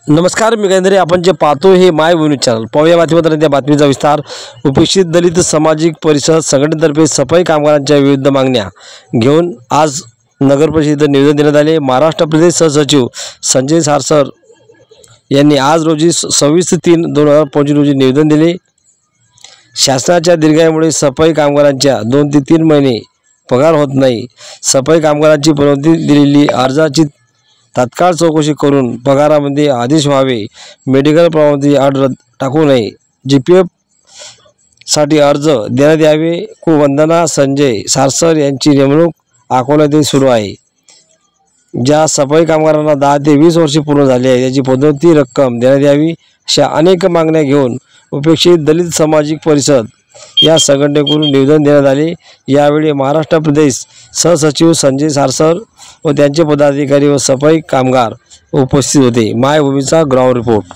नमस्कार, मी गजेंद्र. आपण जे पाहतो हे मायभूमी चॅनल. पाहूया बातमीपत्रात त्या बातमीचा विस्तार. उपेक्षित दलित सामाजिक परिषद संघटनेतर्फे सफाई कामगारांच्या विविध मागण्या घेऊन आज नगर परिषदेत निवेदन देण्यात आले. महाराष्ट्र प्रदेश सहसचिव संजय सारसर यांनी आज रोजी 26/3/2025 रोजी निवेदन दिले. शासनाच्या दीर्घाईमुळे सफाई कामगारांच्या 2 ते 3 महिने पगार होत नाही. सफाई कामगारांची प्रलंबित दिलेली अर्जाची तात्काळ चौकशी करून पगारामध्ये आदेश व्हावे. मेडिकल प्रमाणपत्राची अट टाकू नये. GPF साठी अर्ज देण्यात यावे. वंदना संजय सारसर यांची नेमणूक अकोल्यात सुरू आहे. ज्या सफाई कामगारांना 10 ते 20 वर्षे पूर्ण झाली आहे त्याची पदोन्नती रक्कम देण्यात यावी. अशा अनेक मागण्या घेऊन उपेक्षित दलित सामाजिक परिषद या संघटनेकडून निवेदन देण्यात आले. यावेळी महाराष्ट्र प्रदेश सहसचिव संजय सारसर व त्यांचे पदाधिकारी व सफाई कामगार उपस्थित होते. मायभूमीचा ग्राउंड रिपोर्ट.